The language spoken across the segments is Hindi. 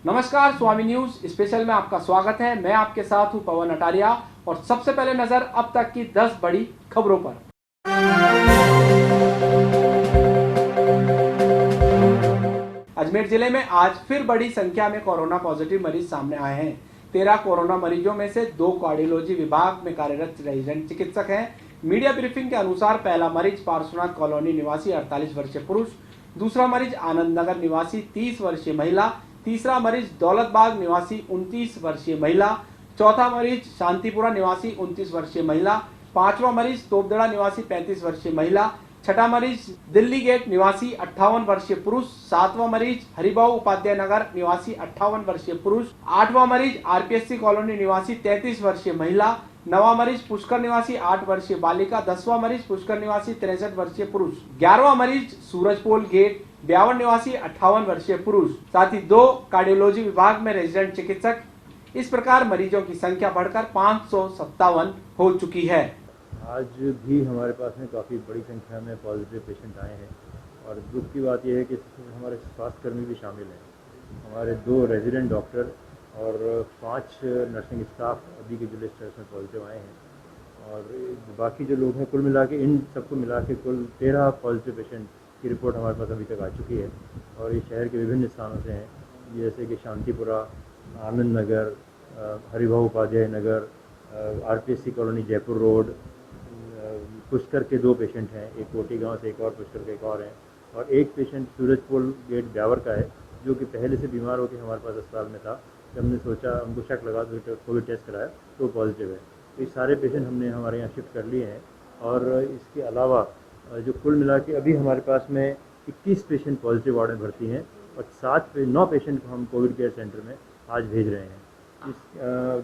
नमस्कार, स्वामी न्यूज स्पेशल में आपका स्वागत है। मैं आपके साथ हूं पवन अटारिया और सबसे पहले नजर अब तक की 10 बड़ी खबरों पर। अजमेर जिले में आज फिर बड़ी संख्या में कोरोना पॉजिटिव मरीज सामने आए हैं। 13 कोरोना मरीजों में से 2 कार्डियोलॉजी विभाग में कार्यरत रेजिडेंट चिकित्सक हैं। मीडिया ब्रीफिंग के अनुसार पहला मरीज पार्श्वनाथ कॉलोनी निवासी 48 वर्षीय पुरुष, दूसरा मरीज आनंद नगर निवासी 30 वर्षीय महिला, तीसरा मरीज दौलतबाग निवासी 29 वर्षीय महिला, चौथा मरीज शांतिपुरा निवासी 29 वर्षीय महिला, पांचवा मरीज तोपदड़ा निवासी 35 वर्षीय महिला, छठा मरीज दिल्ली गेट निवासी 58 वर्षीय पुरुष, सातवां मरीज हरिभाऊ उपाध्याय नगर निवासी 58 वर्षीय पुरुष, आठवां मरीज आरपीएससी कॉलोनी निवासी 33 वर्षीय महिला, नवां मरीज पुष्कर निवासी 8 वर्षीय बालिका, 10वां मरीज पुष्कर निवासी 63 वर्षीय पुरुष, 11वां मरीज सूरजपोल गेट 52 निवासी 58 वर्षीय पुरुष, साथ ही 2 कार्डियोलॉजी विभाग में रेजिडेंट चिकित्सक। इस प्रकार मरीजों की संख्या बढ़कर 557 हो चुकी है। आज भी हमारे पास में काफ़ी बड़ी संख्या में पॉजिटिव पेशेंट आए हैं और दुख की बात यह है कि हमारे स्वास्थ्यकर्मी भी शामिल हैं। हमारे 2 रेजिडेंट डॉक्टर और 5 नर्सिंग स्टाफ अभी के जो लिस्ट है उसमें पॉजिटिव आए हैं और बाकी जो लोग हैं कुल मिला के इन सबको मिला के कुल 13 पॉजिटिव पेशेंट की रिपोर्ट हमारे पास अभी तक आ चुकी है और ये शहर के विभिन्न स्थानों से हैं, जैसे कि Shantipura, Anand Nagar, Haribhau Upadhyay Nagar, RPSC colony Jaipur road, Pushkar के 2 पेशेंट हैं, एक कोटी गांव से एक और पुष्कर के एक और हैं और एक पेशेंट सूरजपोल गेट ब्यावर का है जो कि पहले से बीमार होकर हमारे पास अस्पताल में था। जब हमने सोचा, हमको शक लगा तो कोविड टेस्ट कराया तो पॉजिटिव है। तो ये सारे पेशेंट हमने हमारे यहाँ शिफ्ट कर लिए हैं और इसके अलावा जो कुल मिला के अभी हमारे पास में 21 पेशेंट पॉजिटिव वार्ड में भर्ती हैं और 9 पेशेंट को हम कोविड केयर सेंटर में आज भेज रहे हैं। इस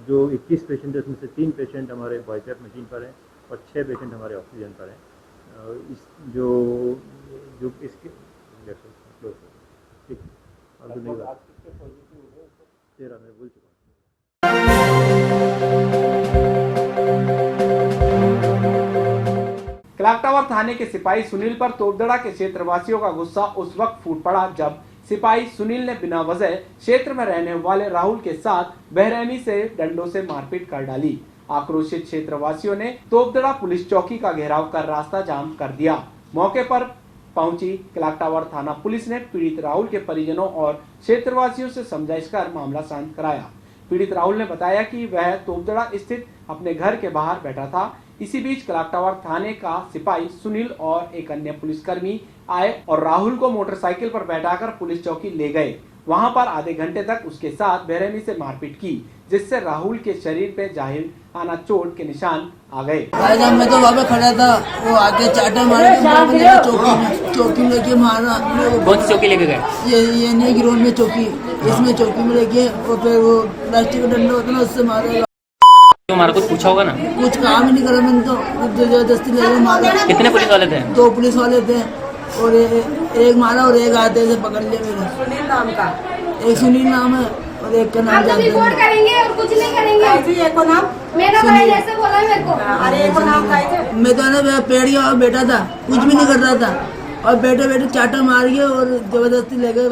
जो 21 पेशेंट है उसमें से 3 पेशेंट हमारे बाइपैप मशीन पर हैं और 6 पेशेंट हमारे ऑक्सीजन पर हैं। इस जो इसके ठीक अब नहीं बात 13 मैं बोल चुका हूँ। क्लॉक टावर थाने के सिपाही सुनील पर तोपदड़ा के क्षेत्रवासियों का गुस्सा उस वक्त फूट पड़ा जब सिपाही सुनील ने बिना वजह क्षेत्र में रहने वाले राहुल के साथ बेरहमी से डंडों से मारपीट कर डाली। आक्रोशित क्षेत्रवासियों ने तोपदड़ा पुलिस चौकी का घेराव कर रास्ता जाम कर दिया। मौके पर पहुंची क्लॉक टावर थाना पुलिस ने पीड़ित राहुल के परिजनों और क्षेत्रवासियों से समझाइश कर मामला शांत कराया। पीड़ित राहुल ने बताया कि वह तोपदड़ा स्थित अपने घर के बाहर बैठा था। इसी बीच क्लॉक टावर थाने का सिपाही सुनील और एक अन्य पुलिसकर्मी आए और राहुल को मोटरसाइकिल पर बैठाकर पुलिस चौकी ले गए। वहां पर आधे घंटे तक उसके साथ बेरहमी से मारपीट की, जिससे राहुल के शरीर पे जाहिर आना चोट के निशान आ गए। मैं तो वहाँ पे खड़ा था, वो आके चाटा मारे चौकी में लेके मारा। कौन सी चौकी लेके गए? ये नहीं ग्राउंड में चौकी, इसमें चौकी में लेके और फिर वो प्लास्टिक का डंडा होता ना उससे मारा। हमारा कुछ पूछा होगा ना? कुछ काम ही नहीं करा मैंने तो, जबरदस्ती ले मारा। कितने पुलिस वाले थे? 2 पुलिस वाले थे और एक मारा और एक आते से पकड़ लिया मेरा। सुनील नाम का एक सुनील नाम है और एक का नाम जानते रिपोर्ट करेंगे और कुछ नहीं करेंगे। एक को नाम मेरा भाई जैसे बोला मेरे को। अरे एक को नाम का है। मैं तो ना पेड़ और बैठा था, कुछ भी नहीं कर रहा था और बैठे बैठे चाटा मार गया और जबरदस्ती ले गए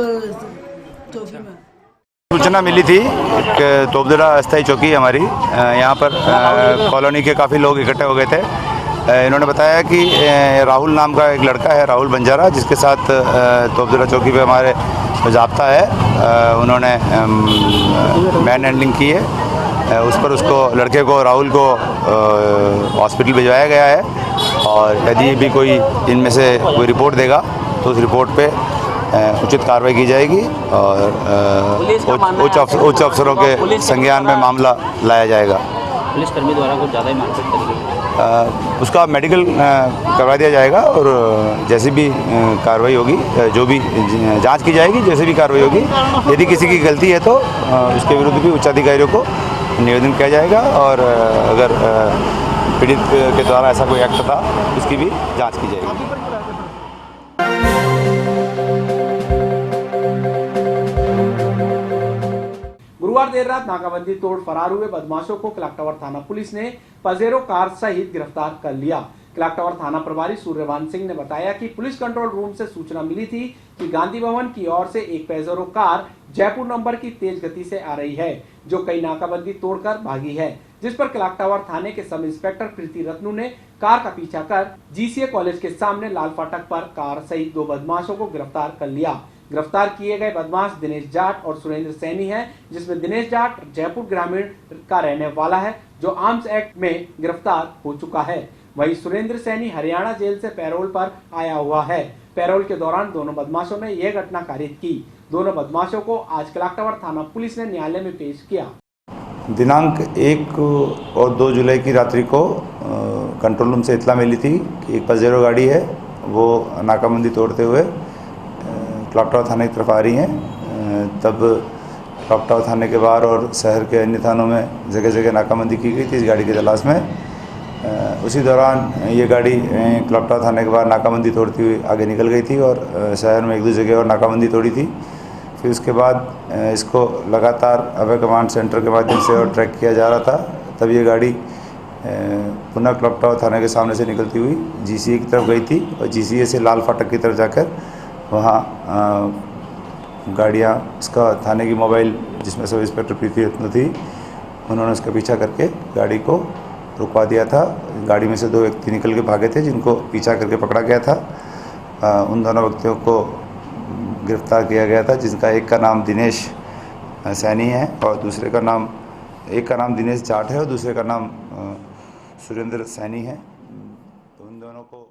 चौकी में। सूचना मिली थी कि तोपदड़ा अस्थायी चौकी हमारी यहाँ पर कॉलोनी के काफ़ी लोग इकट्ठे हो गए थे। इन्होंने बताया कि राहुल नाम का एक लड़का है, राहुल बंजारा, जिसके साथ तोपदड़ा चौकी पे हमारे ज़ाब्ता है, उन्होंने मैन हैंडलिंग की है। उस पर उसको लड़के को राहुल को हॉस्पिटल भिजवाया गया है और यदि भी कोई इनमें से कोई रिपोर्ट देगा तो उस रिपोर्ट पे उचित कार्रवाई की जाएगी और उच्च अफसरों के संज्ञान में मामला लाया जाएगा। पुलिसकर्मी द्वारा कुछ ज़्यादा ही मारपीट करी गई, उसका मेडिकल करवा दिया जाएगा और जैसी भी कार्रवाई होगी, जो भी जांच की जाएगी, जैसे भी कार्रवाई होगी, यदि किसी की गलती है तो उसके विरुद्ध भी उच्चाधिकारियों को निवेदन किया जाएगा और अगर पीड़ित के द्वारा ऐसा कोई एक्ट था उसकी भी जाँच की जाएगी। गुरुवार देर रात नाकाबंदी तोड़ फरार हुए बदमाशों को क्लॉक टावर थाना पुलिस ने पजेरो कार सहित गिरफ्तार कर लिया। क्लॉक टावर थाना प्रभारी सूर्यभान सिंह ने बताया कि पुलिस कंट्रोल रूम से सूचना मिली थी कि गांधी भवन की ओर से एक पेजरो कार जयपुर नंबर की तेज गति से आ रही है, जो कई नाकाबंदी तोड़कर भागी है, जिस पर क्लॉक टावर थाने के सब इंस्पेक्टर प्रीति रत्नू ने कार का पीछा कर जीसीए कॉलेज के सामने लाल फाटक पर कार सहित 2 बदमाशों को गिरफ्तार कर लिया। गिरफ्तार किए गए बदमाश दिनेश जाट और सुरेंद्र सैनी हैं, जिसमें दिनेश जाट जयपुर ग्रामीण का रहने वाला है, जो आर्म्स एक्ट में गिरफ्तार हो चुका है। वहीं सुरेंद्र सैनी हरियाणा जेल से पैरोल पर आया हुआ है। पैरोल के दौरान दोनों बदमाशों ने यह घटना कारित की। दोनों बदमाशों को आज क्लॉक टावर थाना पुलिस ने न्यायालय में पेश किया। दिनांक 1 और 2 जुलाई की रात्रि को कंट्रोल रूम से इत्तला मिली थी कि एक पजेरो गाड़ी है, वो नाकाबंदी तोड़ते हुए क्लॉक टावर थाने की तरफ आ रही हैं। तब क्लॉक टावर थाने के बाहर और शहर के अन्य थानों में जगह जगह नाकाबंदी की गई थी इस गाड़ी की तलाश में। उसी दौरान ये गाड़ी क्लॉक टावर थाने के बाहर नाकाबंदी तोड़ती हुई आगे निकल गई थी और शहर में 1-2 जगह और नाकाबंदी तोड़ी थी। फिर उसके बाद इसको लगातार अभय कमांड सेंटर के माध्यम से और ट्रैक किया जा रहा था। तब ये गाड़ी पुनः क्लॉक टावर थाने के सामने से निकलती हुई जीसीए की तरफ गई थी और जीसीए से लाल फाटक की तरफ जाकर वहाँ गाड़ियाँ उसका थाने की मोबाइल जिसमें सब इंस्पेक्टर प्रीति रत्नू थी, उन्होंने उसका पीछा करके गाड़ी को रुकवा दिया था। गाड़ी में से 2 व्यक्ति निकल के भागे थे, जिनको पीछा करके पकड़ा गया था। उन दोनों व्यक्तियों को गिरफ्तार किया गया था, जिनका एक का नाम दिनेश सैनी है और दूसरे का नाम दिनेश जाट है और दूसरे का नाम सुरेंद्र सैनी है। तो उन दोनों को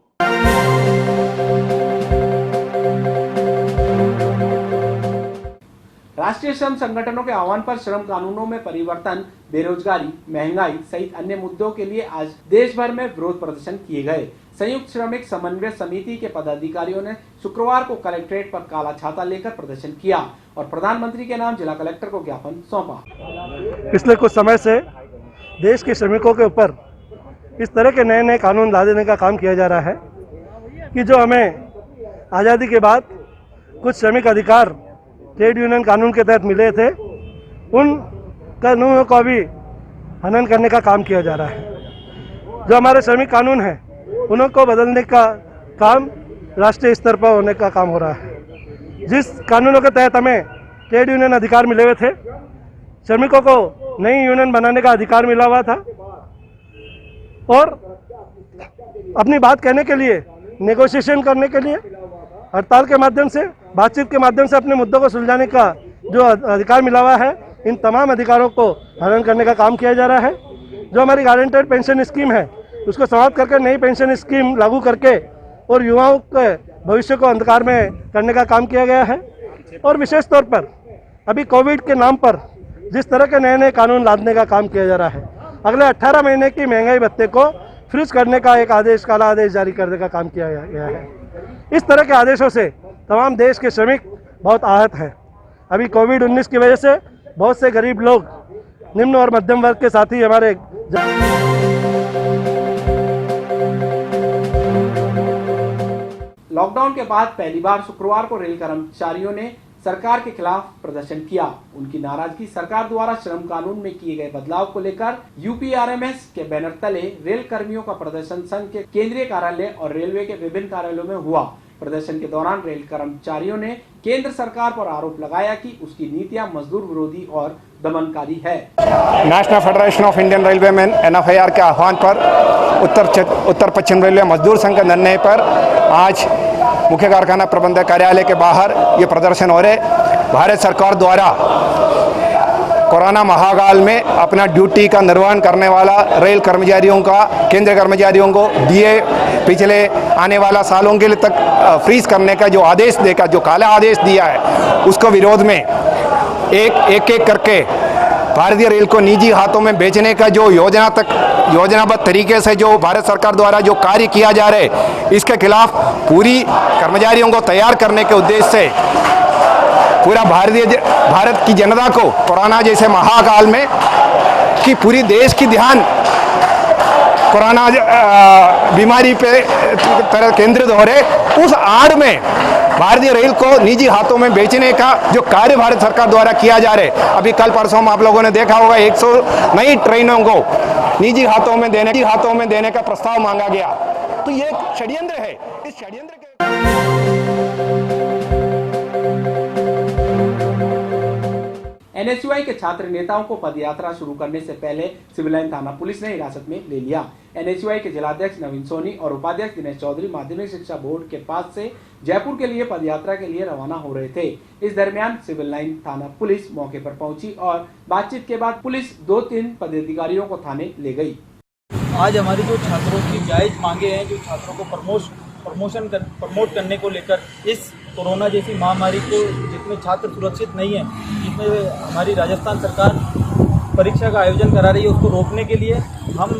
राष्ट्रीय श्रम संगठनों के आह्वान पर श्रम कानूनों में परिवर्तन, बेरोजगारी, महंगाई सहित अन्य मुद्दों के लिए आज देश भर में विरोध प्रदर्शन किए गए। संयुक्त श्रमिक समन्वय समिति के पदाधिकारियों ने शुक्रवार को कलेक्ट्रेट पर काला छाता लेकर प्रदर्शन किया और प्रधानमंत्री के नाम जिला कलेक्टर को ज्ञापन सौंपा। पिछले कुछ समय से देश के श्रमिकों के ऊपर इस तरह के नए नए कानून ला देने का काम किया जा रहा है कि जो हमें आज़ादी के बाद कुछ श्रमिक अधिकार ट्रेड यूनियन कानून के तहत मिले थे, उन कानूनों को भी हनन करने का काम किया जा रहा है। जो हमारे श्रमिक कानून हैं उनको बदलने का काम राष्ट्रीय स्तर पर होने का काम हो रहा है। जिस कानूनों के तहत हमें ट्रेड यूनियन अधिकार मिले हुए थे, श्रमिकों को नई यूनियन बनाने का अधिकार मिला हुआ था और अपनी बात कहने के लिए, नेगोशिएशन करने के लिए, हड़ताल के माध्यम से, बातचीत के माध्यम से अपने मुद्दों को सुलझाने का जो अधिकार मिला हुआ है, इन तमाम अधिकारों को हनन करने का काम किया जा रहा है। जो हमारी गारंटेड पेंशन स्कीम है उसको समाप्त करके नई पेंशन स्कीम लागू करके और युवाओं के भविष्य को अंधकार में करने का काम किया गया है। और विशेष तौर पर अभी कोविड के नाम पर जिस तरह के नए नए कानून लादने का काम किया जा रहा है, अगले 18 महीने की महंगाई भत्ते को फ्रीज करने का एक आदेश, काला आदेश जारी करने का काम किया गया है। इस तरह के आदेशों से तमाम देश के श्रमिक बहुत आहत हैं। अभी कोविड-19 की वजह से बहुत से गरीब लोग, निम्न और मध्यम वर्ग के साथी हमारे लॉकडाउन के बाद पहली बार शुक्रवार को रेल कर्मचारियों ने सरकार के खिलाफ प्रदर्शन किया। उनकी नाराजगी सरकार द्वारा श्रम कानून में किए गए बदलाव को लेकर यूपीआरएमएस के बैनर तले रेल कर्मियों का प्रदर्शन संघ के केंद्रीय कार्यालय और रेलवे के विभिन्न कार्यालयों में हुआ। प्रदर्शन के दौरान रेल कर्मचारियों ने केंद्र सरकार पर आरोप लगाया कि उसकी नीतियां मजदूर विरोधी और दमनकारी है। National federation of Indian railway में NFIR के आह्वान पर उत्तर पश्चिम रेलवे मजदूर संघ के निर्णय पर आज मुख्य कारखाना प्रबंधक कार्यालय के बाहर ये प्रदर्शन हो रहे। भारत सरकार द्वारा कोरोना महाकाल में अपना ड्यूटी का निर्वहन करने वाला रेल कर्मचारियों का, केंद्रीय कर्मचारियों को दिए पिछले आने वाला सालों के लिए तक फ्रीज करने का जो आदेश देकर, जो काला आदेश दिया है, उसको विरोध में एक करके भारतीय रेल को निजी हाथों में बेचने का जो योजनाबद्ध तरीके से जो भारत सरकार द्वारा जो कार्य किया जा रहा है, इसके खिलाफ पूरी कर्मचारियों को तैयार करने के उद्देश्य से पूरा भारत की जनता को कोरोना जैसे महाकाल में कि पूरी देश की ध्यान कोरोना बीमारी पे तरह केंद्रित हो रहे, उस आड़ में भारतीय रेल को निजी हाथों में बेचने का जो कार्य भारत सरकार द्वारा किया जा रहा है। अभी कल परसों में आप लोगों ने देखा होगा 100 नई ट्रेनों को निजी हाथों में देने का प्रस्ताव मांगा गया। तो ये एक षड्यंत्र है। इस षड्यंत्र के एनएसयूआई के छात्र नेताओं को पदयात्रा शुरू करने से पहले सिविल लाइन थाना पुलिस ने हिरासत में ले लिया। एनएसयूआई के जिलाध्यक्ष नवीन सोनी और उपाध्यक्ष दिनेश चौधरी माध्यमिक शिक्षा बोर्ड के पास से जयपुर के लिए पदयात्रा के लिए रवाना हो रहे थे। इस दरमियान सिविल लाइन थाना पुलिस मौके पर पहुंची और बातचीत के बाद पुलिस 2-3 पदाधिकारियों को थाने ले गई। आज हमारी जो छात्रों की जायज मांगे हैं, जो छात्रों को प्रमोट करने को लेकर इस कोरोना जैसी महामारी को जिसमें छात्र सुरक्षित नहीं है, जिसमें हमारी राजस्थान सरकार परीक्षा का आयोजन करा रही है, उसको रोकने के लिए हम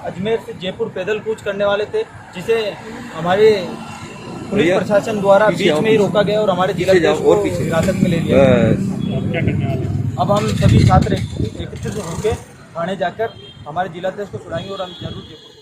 अजमेर से जयपुर पैदल कूच करने वाले थे, जिसे हमारे पुलिस प्रशासन द्वारा बीच में ही रोका गया और हमारे जिलाध्यक्ष को हिरासत में ले लिया। अब हम सभी छात्र एकत्रित होकर थाने जाकर हमारे जिलाध्यक्ष को सुनाएंगे और हम जरूर जयपुर।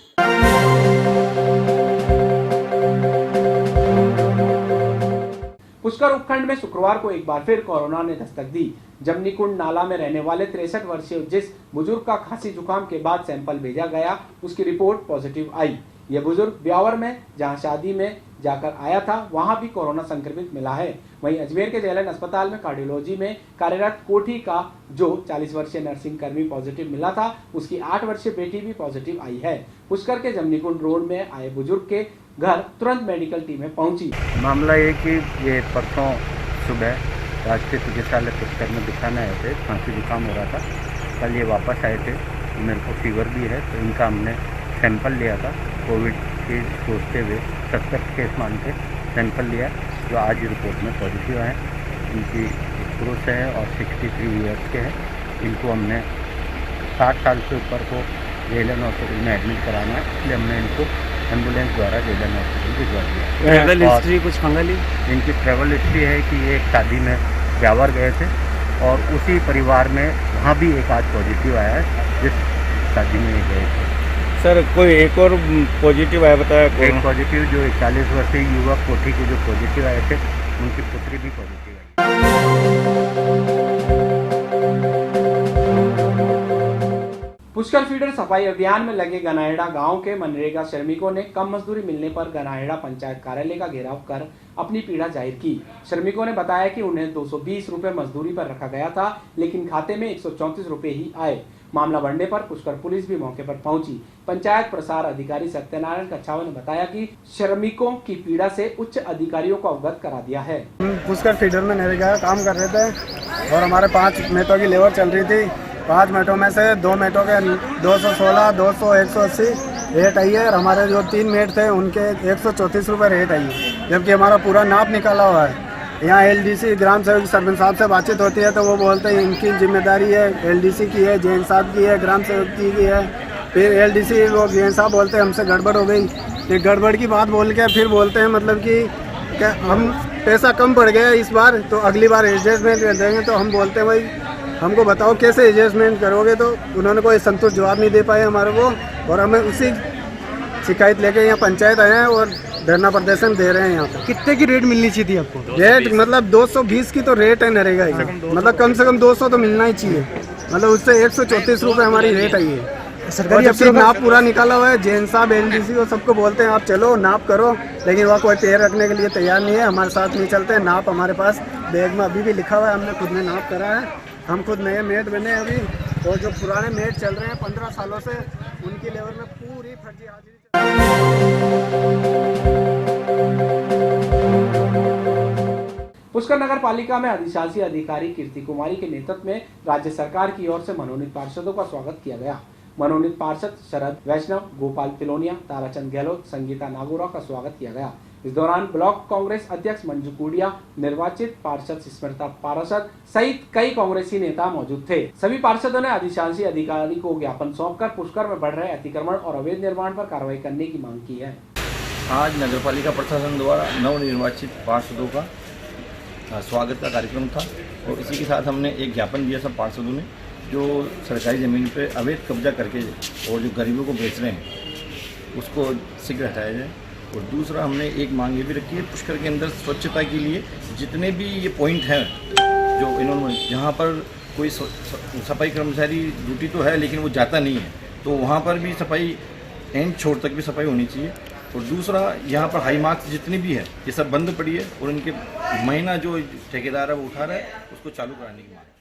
पुष्कर उपखंड में शुक्रवार को एक बार फिर कोरोना ने दस्तक दी। जमनीकुंड नाला में रहने वाले 63 वर्षीय जिस बुजुर्ग का खांसी जुकाम के बाद सैंपल भेजा गया, उसकी रिपोर्ट पॉजिटिव आई। यह बुजुर्ग ब्यावर में जहां शादी में जाकर आया था, वहां भी कोरोना संक्रमित मिला है। वहीं अजमेर के जेएलएन अस्पताल में कार्डियोलॉजी में कार्यरत कोठी का जो 40 वर्षीय नर्सिंग कर्मी पॉजिटिव मिला था, उसकी 8 वर्षीय बेटी भी पॉजिटिव आई है। पुष्कर के जमनीकुंड रोड में आए बुजुर्ग के घर तुरंत मेडिकल टीमें पहुंची। मामला ये कि ये परसों सुबह राष्ट्रीय चिकित्सालय पुष्कर में दिखाने आए थे, खांसी जुकाम हो रहा था। कल ये वापस आए थे, मेरे को फीवर भी है, तो इनका हमने सैंपल लिया था। कोविड के सोचते हुए सस्पेक्ट केस मान के सैंपल लिया, जो आज रिपोर्ट में पॉजिटिव आए। इनकी पुरुष है और 63 ईयर्स के हैं। इनको हमने 60 साल से ऊपर को जेएलएन हॉस्पिटल में एडमिट कराना है, इसलिए हमने इनको एम्बुलेंस द्वारा जेएलएन हॉस्पिटल भिजवा दिया। ट्रैवल हिस्ट्री कुछ फंगली? इनकी ट्रैवल हिस्ट्री है कि ये एक शादी में ब्यावर गए थे और उसी परिवार में वहाँ भी एक आज पॉजिटिव आया है, जिस शादी में ये गए थे। सर कोई एक और पॉजिटिव आया बताया? एक पॉजिटिव जो 41 वर्षीय युवक कोठी के जो पॉजिटिव आए थे, उनकी पुत्री भी पॉजिटिव आई। पुष्कर फीडर सफाई अभियान में लगे गनाहेड़ा गांव के मनरेगा श्रमिकों ने कम मजदूरी मिलने पर गनाहेड़ा पंचायत कार्यालय का घेराव कर अपनी पीड़ा जाहिर की। श्रमिकों ने बताया कि उन्हें 220 रुपए मजदूरी पर रखा गया था, लेकिन खाते में 134 रुपए ही आए। मामला बढ़ने पर पुष्कर पुलिस भी मौके पर पहुंची। पंचायत प्रसार अधिकारी सत्यनारायण कच्छावा ने बताया कि श्रमिकों की पीड़ा से उच्च अधिकारियों को अवगत करा दिया है। पुष्कर फीडर में नरेगा काम कर रहे थे और हमारे 5 मेटों की लेबर चल रही थी। 5 मेटों में से 2 मेटों के 216, 200, 180 रेट आई है और हमारे जो 3 मेट थे उनके 134 रुपये रेट आई है, जबकि हमारा पूरा नाप निकाला हुआ है। यहाँ एलडीसी ग्राम सेवक सरपंच साहब से बातचीत होती है तो वो बोलते हैं इनकी जिम्मेदारी है, एलडीसी की है, जैन साहब की है, ग्राम सेवक की है। फिर एलडीसी वो जैन साहब बोलते हैं हमसे गड़बड़ हो गई। ये गड़बड़ की बात बोल के फिर बोलते हैं मतलब कि क्या हम पैसा कम पड़ गया इस बार, तो अगली बार एडजस्टमेंट कर देंगे। तो हम बोलते हैं भाई हमको बताओ कैसे एडजस्टमेंट करोगे, तो उन्होंने कोई संतुष्ट जवाब नहीं दे पाए हमारे को और हमें उसी शिकायत लेके यहाँ पंचायत आए हैं और धरना प्रदर्शन दे रहे हैं। यहाँ पे कितने की रेट मिलनी चाहिए थी आपको? रेट मतलब 220 की तो रेट है नरेगा की, मतलब कम से कम 200 तो मिलना ही चाहिए। मतलब उससे 134 रुपये हमारी रेट आई है। सरकारी अफसर नाप पूरा निकाला हुआ है। जैन साहब एलडीसी को सबको बोलते हैं आप चलो नाप करो, लेकिन वह कोई पैर रखने के लिए तैयार नहीं है, हमारे साथ नहीं चलते हैं। नाप हमारे पास बैग में अभी भी लिखा हुआ है, हमने खुद ने नाप करा है। हम खुद नए मेट बने अभी, और जो पुराने मेट चल रहे हैं 15 सालों से, उनकी लेवल में पूरी फर्जी हाजिरी। पुष्कर नगर पालिका में अधिशासी अधिकारी कीर्ति कुमारी के नेतृत्व में राज्य सरकार की ओर से मनोनीत पार्षदों का स्वागत किया गया। मनोनीत पार्षद शरद वैष्णव, गोपाल तिलोनिया, ताराचंद गहलोत, संगीता नागोरा का स्वागत किया गया। इस दौरान ब्लॉक कांग्रेस अध्यक्ष मंजू कुडिया, निर्वाचित पार्षद स्मृता पार्षद सहित कई कांग्रेसी नेता मौजूद थे। सभी पार्षदों ने अधिशासी अधिकारी को ज्ञापन सौंपकर पुष्कर में बढ़ रहे अतिक्रमण और अवैध निर्माण पर कार्रवाई करने की मांग की है। आज नगर पालिका प्रशासन द्वारा नवनिर्वाचित पार्षदों का स्वागत का कार्यक्रम था और इसी के साथ हमने एक ज्ञापन दिया सब पार्षदों ने, जो सरकारी ज़मीन पर अवैध कब्जा करके और जो गरीबों को बेच रहे हैं उसको शीघ्र हटाया जाए और दूसरा हमने एक मांग ये भी रखी है, पुष्कर के अंदर स्वच्छता के लिए जितने भी ये पॉइंट हैं जो इन्होंने, जहाँ पर कोई सफाई कर्मचारी ड्यूटी तो है लेकिन वो जाता नहीं है, तो वहाँ पर भी सफाई एंड छोर तक भी सफाई होनी चाहिए। और दूसरा यहाँ पर हाई मार्क्स जितनी भी है ये सब बंद पड़ी है और इनके महीना जो ठेकेदार है वो उठा रहा है, उसको चालू कराने की मांग है।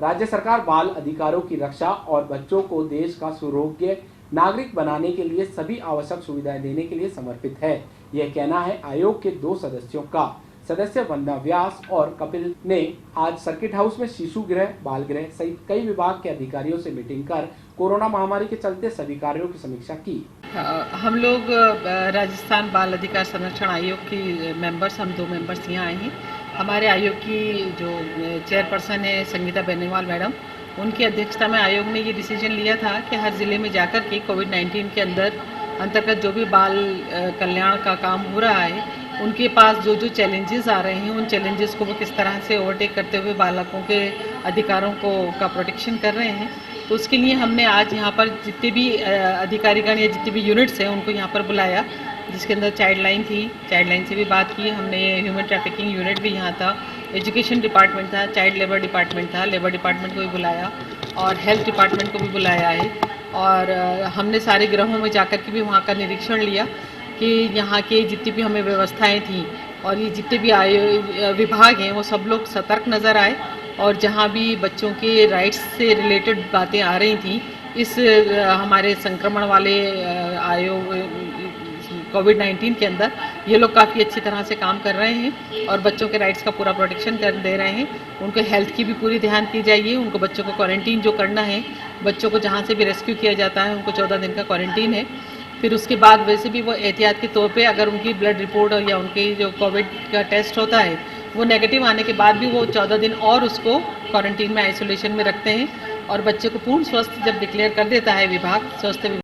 राज्य सरकार बाल अधिकारों की रक्षा और बच्चों को देश का सुयोग्य नागरिक बनाने के लिए सभी आवश्यक सुविधाएं देने के लिए समर्पित है। यह कहना है आयोग के 2 सदस्यों का। सदस्य वंदना व्यास और कपिल ने आज सर्किट हाउस में शिशु गृह, बाल गृह सहित कई विभाग के अधिकारियों से मीटिंग कर कोरोना महामारी के चलते सभी कार्यों की समीक्षा की। हम लोग राजस्थान बाल अधिकार संरक्षण आयोग की मेंबर्स, हम 2 मेंबर्स यहाँ आए हैं। हमारे आयोग की जो चेयरपर्सन है संगीता बेनीवाल मैडम, उनकी अध्यक्षता में आयोग ने ये डिसीजन लिया था कि हर ज़िले में जाकर के कोविड-19 के अंतर्गत जो भी बाल कल्याण का काम हो रहा है, उनके पास जो जो चैलेंजेस आ रहे हैं, उन चैलेंजेस को वो किस तरह से ओवरटेक करते हुए बालकों के अधिकारों का प्रोटेक्शन कर रहे हैं। तो उसके लिए हमने आज यहाँ पर जितने भी अधिकारीगण या जितने भी यूनिट्स हैं उनको यहाँ पर बुलाया, जिसके अंदर चाइल्ड लाइन थी, चाइल्ड लाइन से भी बात की हमने, ह्यूमन ट्रैफिकिंग यूनिट भी यहाँ था, एजुकेशन डिपार्टमेंट था, चाइल्ड लेबर डिपार्टमेंट था, लेबर डिपार्टमेंट को भी बुलाया और हेल्थ डिपार्टमेंट को भी बुलाया है। और हमने सारे गृहों में जाकर के भी वहाँ का निरीक्षण लिया कि यहाँ के जितनी भी हमें व्यवस्थाएं थी और ये जितने भी विभाग हैं वो सब लोग सतर्क नज़र आए और जहाँ भी बच्चों के राइट्स से रिलेटेड बातें आ रही थी, इस हमारे संक्रमण वाले कोविड-19 के अंदर ये लोग काफ़ी अच्छी तरह से काम कर रहे हैं और बच्चों के राइट्स का पूरा प्रोटेक्शन कर दे रहे हैं। उनको हेल्थ की भी पूरी ध्यान की जाइए, उनको बच्चों को क्वारंटीन जो करना है, बच्चों को जहाँ से भी रेस्क्यू किया जाता है उनको 14 दिन का क्वारंटीन है। फिर उसके बाद वैसे भी वो एहतियात के तौर पे अगर उनकी ब्लड रिपोर्ट या उनकी जो कोविड का टेस्ट होता है वो नेगेटिव आने के बाद भी वो 14 दिन और उसको क्वारंटीन में, आइसोलेशन में रखते हैं और बच्चे को पूर्ण स्वस्थ जब डिक्लेयर कर देता है विभाग, स्वास्थ्य